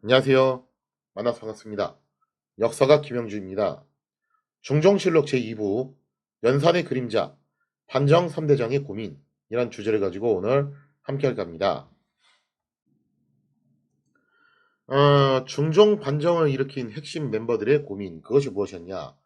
안녕하세요. 만나서 반갑습니다. 역사가 김영주입니다. 중종실록 제2부 연산의 그림자 반정 3대장의 고민 이란 주제를 가지고 오늘 함께 할까 합니다. 중종 반정을 일으킨 핵심 멤버들의 고민 그것이 무엇이었냐.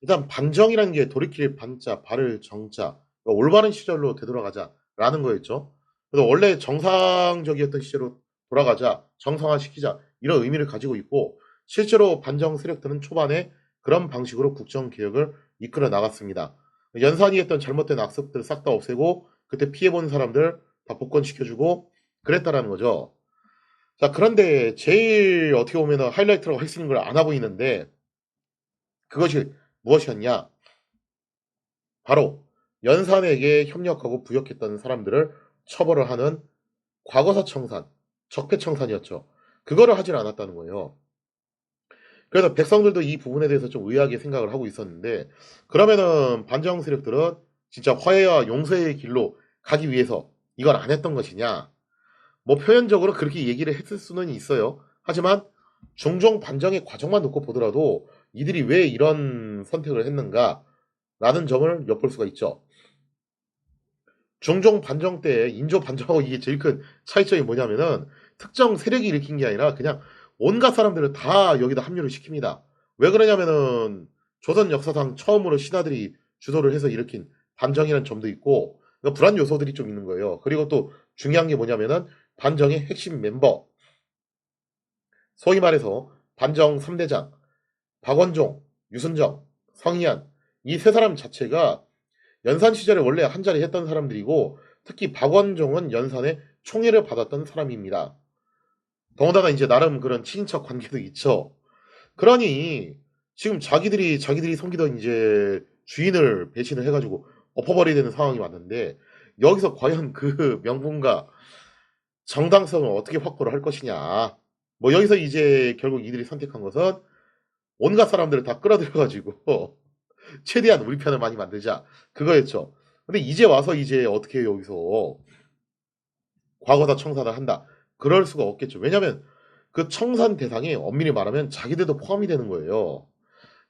일단 반정이라는 게 돌이킬 반자 발을 정자 그러니까 올바른 시절로 되돌아가자라는 거였죠. 그래서 원래 정상적이었던 시절로 돌아가자 정상화시키자 이런 의미를 가지고 있고 실제로 반정 세력들은 초반에 그런 방식으로 국정개혁을 이끌어 나갔습니다. 연산이 했던 잘못된 악습들 싹 다 없애고 그때 피해본 사람들 다 복권시켜주고 그랬다라는 거죠. 자, 그런데 제일 어떻게 보면 하이라이트라고 할 수 있는 걸 안아 보이는데 그것이 무엇이었냐? 바로 연산에게 협력하고 부역했던 사람들을 처벌을 하는 과거사 청산, 적폐청산이었죠. 그거를 하질 않았다는 거예요. 그래서 백성들도 이 부분에 대해서 좀 의아하게 생각을 하고 있었는데 그러면은 반정 세력들은 진짜 화해와 용서의 길로 가기 위해서 이걸 안 했던 것이냐? 뭐 표현적으로 그렇게 얘기를 했을 수는 있어요. 하지만 중종 반정의 과정만 놓고 보더라도 이들이 왜 이런 선택을 했는가라는 점을 엿볼 수가 있죠. 중종 반정 때 인조 반정하고 이게 제일 큰 차이점이 뭐냐면은 특정 세력이 일으킨 게 아니라 그냥 온갖 사람들을 다 여기다 합류를 시킵니다. 왜 그러냐면은 조선 역사상 처음으로 신하들이 주도를 해서 일으킨 반정이라는 점도 있고 그러니까 불안 요소들이 좀 있는 거예요. 그리고 또 중요한 게 뭐냐면은 반정의 핵심 멤버 소위 말해서 반정 3대장 박원종, 유순정, 성희안 이 세 사람 자체가 연산 시절에 원래 한자리 했던 사람들이고 특히 박원종은 연산의 총애를 받았던 사람입니다. 더군다나 이제 나름 그런 친인척 관계도 있죠. 그러니 지금 자기들이 섬기던 이제 주인을 배신을 해가지고 엎어버려야 되는 상황이 왔는데 여기서 과연 그 명분과 정당성을 어떻게 확보를 할 것이냐. 뭐 여기서 이제 결국 이들이 선택한 것은 온갖 사람들을 다 끌어들여가지고 최대한 우리 편을 많이 만들자 그거였죠. 근데 이제 와서 이제 어떻게 여기서 과거사 청산을 한다. 그럴 수가 없겠죠. 왜냐하면 그 청산 대상에 엄밀히 말하면 자기들도 포함이 되는 거예요.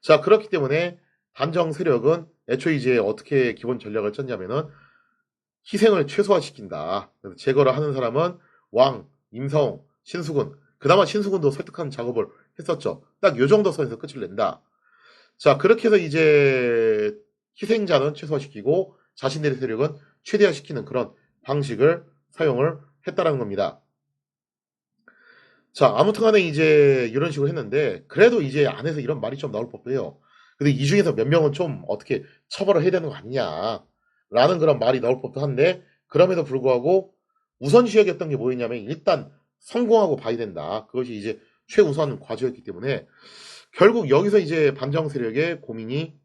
자, 그렇기 때문에 반정 세력은 애초에 이제 어떻게 기본 전략을 짰냐면은 희생을 최소화시킨다. 그래서 제거를 하는 사람은 왕, 임사홍, 신수군. 그나마 신수군도 설득하는 작업을 했었죠. 딱 요 정도 선에서 끝을 낸다. 자, 그렇게 해서 이제 희생자는 최소화시키고 자신들의 세력은 최대화시키는 그런 방식을 사용을 했다라는 겁니다. 자, 아무튼 간에 이제 이런 식으로 했는데 그래도 이제 안에서 이런 말이 좀 나올 법도 해요. 근데 이 중에서 몇 명은 좀 어떻게 처벌을 해야 되는 거 아니냐라는 그런 말이 나올 법도 한데 그럼에도 불구하고 우선시하겠던 게 뭐였냐면 일단 성공하고 봐야 된다. 그것이 이제 최우선 과제였기 때문에 결국 여기서 이제 반정 세력의 고민이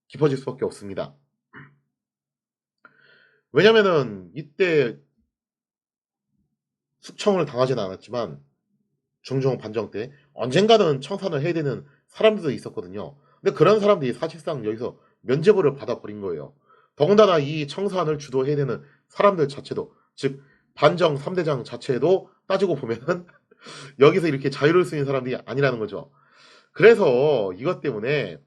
깊어질 수밖에 없습니다. 왜냐면은 이때 숙청을 당하지는 않았지만 중종 반정 때 언젠가는 청산을 해야 되는 사람들도 있었거든요. 근데 그런 사람들이 사실상 여기서 면죄부를 받아버린 거예요. 더군다나 이 청산을 주도해야 되는 사람들 자체도 즉 반정 3대장 자체도 따지고 보면은 여기서 이렇게 자유를 쓰는 사람들이 아니라는 거죠. 그래서 이것 때문에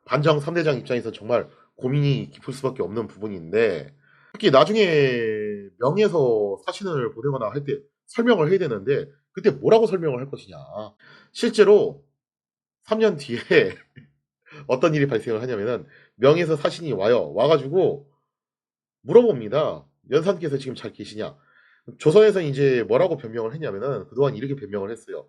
반정 3대장 입장에서 정말 고민이 깊을 수밖에 없는 부분인데 특히 나중에 명예에서 사신을 보내거나 할 때 설명을 해야 되는데 그때 뭐라고 설명을 할 것이냐. 실제로 3년 뒤에 어떤 일이 발생을 하냐면은 명예에서 사신이 와요. 와가지고 물어봅니다. 연산께서 지금 잘 계시냐. 조선에서 이제 뭐라고 변명을 했냐면은 그동안 이렇게 변명을 했어요.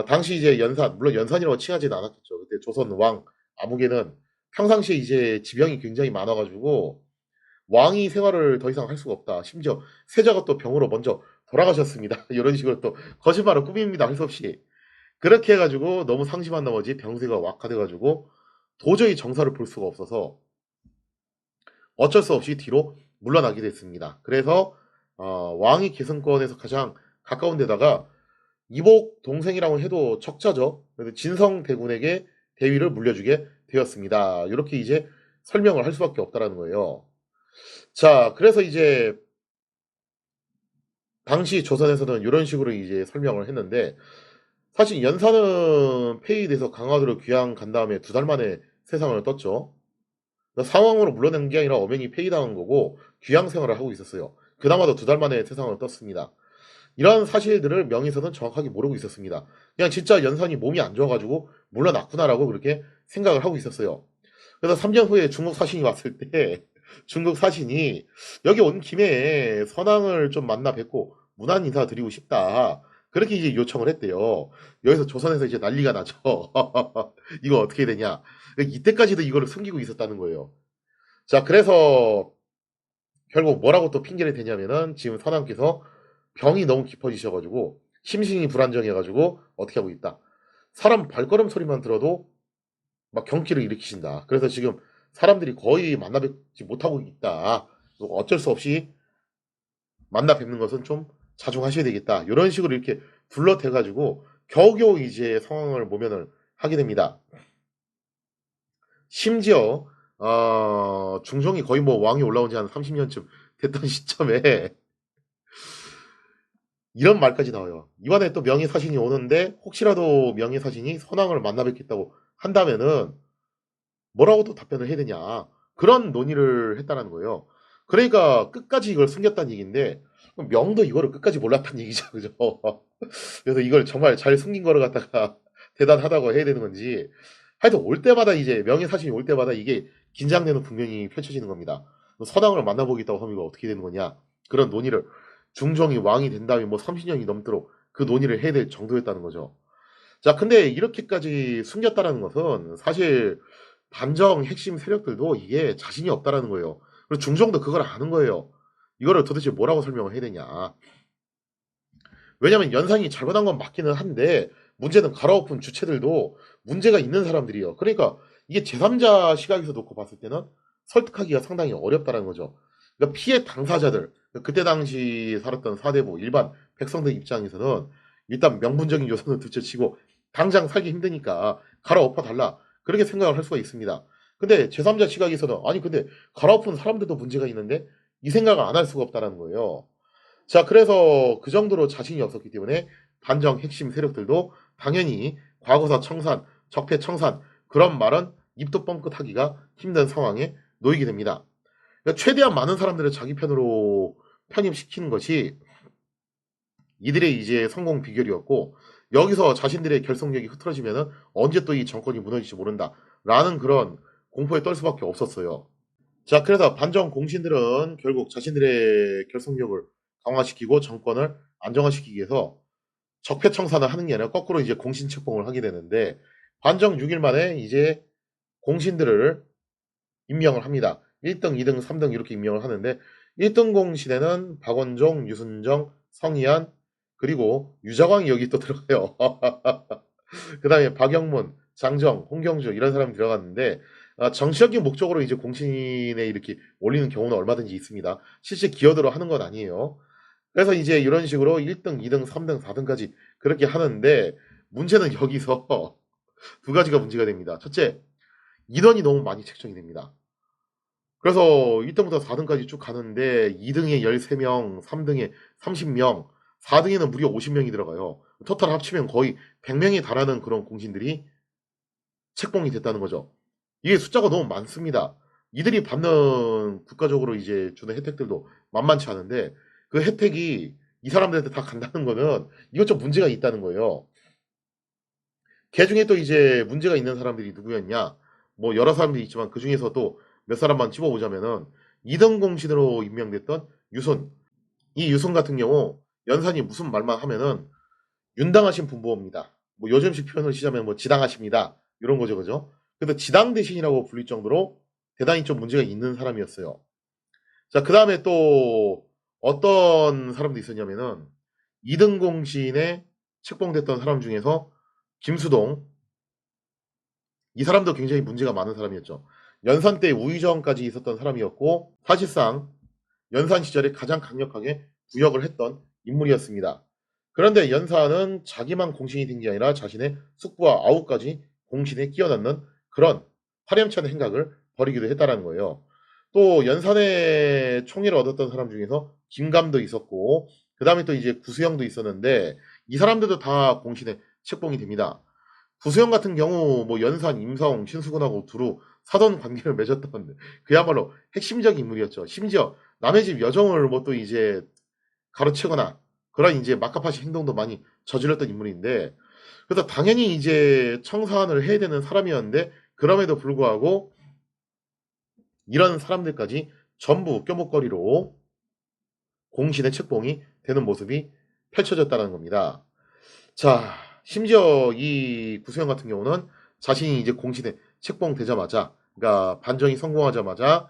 당시 이제 연산, 물론 연산이라고 칭하지는 않았겠죠. 그때 조선 왕 아무개는 평상시에 이제 지병이 굉장히 많아가지고 왕이 생활을 더 이상 할 수가 없다. 심지어 세자가 또 병으로 먼저 돌아가셨습니다. 이런 식으로 또 거짓말을 꾸밉니다. 할 수 없이. 그렇게 해가지고 너무 상심한 나머지 병세가 악화돼가지고 도저히 정사를 볼 수가 없어서 어쩔 수 없이 뒤로 물러나게 됐습니다. 그래서 왕이 계승권에서 가장 가까운 데다가 이복 동생이라고 해도 척자죠. 그래서 진성대군에게 대위를 물려주게 되었습니다. 이렇게 이제 설명을 할 수밖에 없다라는 거예요. 자, 그래서 이제 당시 조선에서는 요런 식으로 이제 설명을 했는데 사실 연산은 폐위돼서 강화도로 귀양 간 다음에 2달 만에 세상을 떴죠. 그러니까 상황으로 물러난 게 아니라 엄연히 폐위당한 거고 귀양 생활을 하고 있었어요. 그나마도 2달 만에 세상을 떴습니다. 이런 사실들을 명의서는 정확하게 모르고 있었습니다. 그냥 진짜 연산이 몸이 안 좋아 가지고 물러났구나라고 그렇게 생각을 하고 있었어요. 그래서 3년 후에 중국 사신이 왔을 때 중국 사신이 "여기 온 김에 선왕을 좀 만나 뵙고 문안 인사드리고 싶다." 그렇게 이제 요청을 했대요. 여기서 조선에서 이제 난리가 나죠. "이거 어떻게 되냐." 이때까지도 이거를 숨기고 있었다는 거예요. 자, 그래서 결국 뭐라고 또 핑계를 대냐면은 지금 선왕께서 병이 너무 깊어지셔 가지고 심신이 불안정해 가지고 어떻게 하고 있다. 사람 발걸음 소리만 들어도 막 경기를 일으키신다. 그래서 지금 사람들이 거의 만나 뵙지 못하고 있다. 어쩔 수 없이 만나 뵙는 것은 좀 자중하셔야 되겠다. 요런 식으로 이렇게 둘러대 가지고 겨우겨우 이제 상황을 모면을 하게 됩니다. 심지어 중종이 거의 뭐 왕이 올라온 지 한 30 년쯤 됐던 시점에 이런 말까지 나와요. 이번에 또 명의사신이 오는데 혹시라도 명의사신이 선왕을 만나 뵙겠다고 한다면은 뭐라고 또 답변을 해야 되냐. 그런 논의를 했다라는 거예요. 그러니까 끝까지 이걸 숨겼다는 얘기인데 그럼 명도 이거를 끝까지 몰랐다는 얘기죠. 그죠? 그래서 이걸 정말 잘 숨긴 거를 갖다가 대단하다고 해야 되는 건지 하여튼 올 때마다 이제 명예사신이 올 때마다 이게 긴장되는 국면이 펼쳐지는 겁니다. 선왕을 만나보겠다고 하면 이거 어떻게 되는 거냐. 그런 논의를 중종이 왕이 된 다음에 뭐 30년이 넘도록 그 논의를 해야 될 정도였다는 거죠. 자, 근데 이렇게까지 숨겼다라는 것은 사실 반정 핵심 세력들도 이게 자신이 없다라는 거예요. 그리고 중종도 그걸 아는 거예요. 이거를 도대체 뭐라고 설명을 해야 되냐. 왜냐면 연산이 잘못한 건 맞기는 한데 문제는 갈아엎은 주체들도 문제가 있는 사람들이에요. 그러니까 이게 제3자 시각에서 놓고 봤을 때는 설득하기가 상당히 어렵다는 거죠. 그러니까 피해 당사자들, 그때 당시 살았던 사대부, 일반 백성들 입장에서는 일단 명분적인 요소는 둘째치고 당장 살기 힘드니까 갈아엎어 달라. 그렇게 생각을 할 수가 있습니다. 근데 제3자 시각에서는 아니 근데 갈아엎은 사람들도 문제가 있는데 이 생각을 안 할 수가 없다는 거예요. 자, 그래서 그 정도로 자신이 없었기 때문에 반정 핵심 세력들도 당연히 과거사 청산, 적폐 청산 그런 말은 입도 뻥끗하기가 힘든 상황에 놓이게 됩니다. 그러니까 최대한 많은 사람들을 자기 편으로 편입시키는 것이 이들의 이제 성공 비결이었고 여기서 자신들의 결속력이 흐트러지면은 언제 또 이 정권이 무너질지 모른다라는 그런 공포에 떨 수밖에 없었어요. 자, 그래서 반정 공신들은 결국 자신들의 결속력을 강화시키고 정권을 안정화시키기 위해서 적폐청산을 하는 게 아니라 거꾸로 이제 공신 책봉을 하게 되는데 반정 6일 만에 이제 공신들을 임명을 합니다. 1등, 2등, 3등 이렇게 임명을 하는데 1등 공신에는 박원종, 유순정, 성희안 그리고 유자광이 여기 또 들어가요. 그다음에 박영문, 장정, 홍경주 이런 사람이 들어갔는데 정치적인 목적으로 이제 공신에 이렇게 올리는 경우는 얼마든지 있습니다. 실제 기여도로 하는 건 아니에요. 그래서 이제 이런 식으로 1등, 2등, 3등, 4등까지 그렇게 하는데 문제는 여기서 두 가지가 문제가 됩니다. 첫째, 인원이 너무 많이 책정이 됩니다. 그래서 1등부터 4등까지 쭉 가는데 2등에 13명, 3등에 30명, 4등에는 무려 50명이 들어가요. 토탈 합치면 거의 100명에 달하는 그런 공신들이 책봉이 됐다는 거죠. 이게 숫자가 너무 많습니다. 이들이 받는 국가적으로 이제 주는 혜택들도 만만치 않은데 그 혜택이 이 사람들한테 다 간다는 거는 이것 좀 문제가 있다는 거예요. 걔중에 또 이제 문제가 있는 사람들이 누구였냐? 뭐 여러 사람들이 있지만 그중에서도 몇 사람만 집어보자면은 2등 공신으로 임명됐던 유손. 이 유손 같은 경우 연산이 무슨 말만 하면은 윤당하신 분보입니다. 뭐 요즘식 표현을 쓰자면 뭐 지당하십니다. 이런 거죠, 그죠? 그래서 지당 대신이라고 불릴 정도로 대단히 좀 문제가 있는 사람이었어요. 자, 그 다음에 또 어떤 사람도 있었냐면은 2등 공신에 책봉됐던 사람 중에서 김수동, 이 사람도 굉장히 문제가 많은 사람이었죠. 연산 때 우의정까지 있었던 사람이었고 사실상 연산 시절에 가장 강력하게 부역을 했던 인물이었습니다. 그런데 연산은 자기만 공신이 된 게 아니라 자신의 숙부와 아우까지 공신에 끼워 넣는 그런 파렴치한 행각을 벌이기도 했다라는 거예요. 또 연산의 총애를 얻었던 사람 중에서 김감도 있었고 그다음에 또 이제 구수영도 있었는데 이 사람들도 다 공신에 책봉이 됩니다. 구수영 같은 경우 뭐 연산, 임사홍, 신수근하고 두루 사돈 관계를 맺었던 그야말로 핵심적인 인물이었죠. 심지어 남의 집 여정을 뭐 또 이제 가로채거나 그런 인제 막가파식 행동도 많이 저질렀던 인물인데 그래서 당연히 이제 청산을 해야 되는 사람이었는데 그럼에도 불구하고 이런 사람들까지 전부 껴목걸이로 공신의 책봉이 되는 모습이 펼쳐졌다는 겁니다. 자, 심지어 이 구수영 같은 경우는 자신이 이제 공신에 책봉되자마자 그러니까 반정이 성공하자마자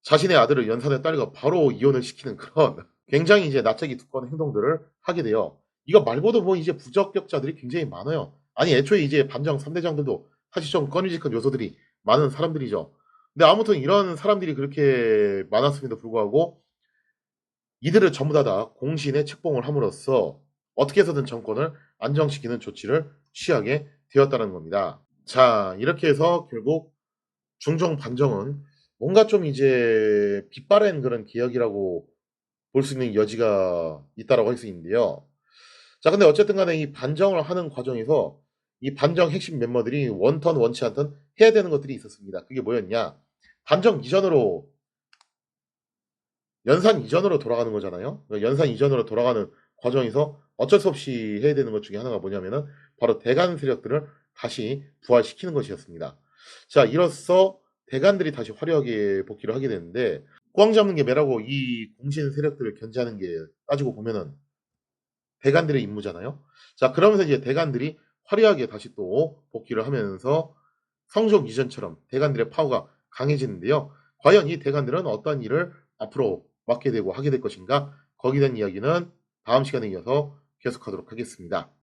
자신의 아들을 연산의 딸과 바로 이혼을 시키는 그런 굉장히 이제 낯짝이 두꺼운 행동들을 하게 돼요. 이거 말고도 뭐 이제 부적격자들이 굉장히 많아요. 아니 애초에 이제 반정 3 대장들도 사실 좀 꺼리직한 요소들이 많은 사람들이죠. 근데 아무튼 이런 사람들이 그렇게 많았음에도 불구하고 이들을 전부 다 공신에 책봉을 함으로써 어떻게 해서든 정권을 안정시키는 조치를 취하게 되었다는 겁니다. 자, 이렇게 해서 결국 중종 반정은 뭔가 좀 이제 빛바랜 그런 개혁이라고 볼 수 있는 여지가 있다라고 할 수 있는데요. 자, 근데 어쨌든 간에 이 반정을 하는 과정에서 이 반정 핵심 멤버들이 원턴 원치 않던 해야 되는 것들이 있었습니다. 그게 뭐였냐? 반정 이전으로 연산 이전으로 돌아가는 거잖아요. 연산 이전으로 돌아가는 과정에서 어쩔 수 없이 해야 되는 것 중에 하나가 뭐냐면은 바로 대간 세력들을 다시 부활시키는 것이었습니다. 자, 이로써 대간들이 다시 화려하게 복귀를 하게 되는데 꽝 잡는 게 매라고 이 공신 세력들을 견제하는 게 따지고 보면은 대간들의 임무잖아요. 자, 그러면서 이제 대간들이 화려하게 다시 또 복귀를 하면서 성종 이전처럼 대간들의 파워가 강해지는데요. 과연 이 대간들은 어떤 일을 앞으로 맡게 되고 하게 될 것인가? 거기에 대한 이야기는 다음 시간에 이어서 계속하도록 하겠습니다.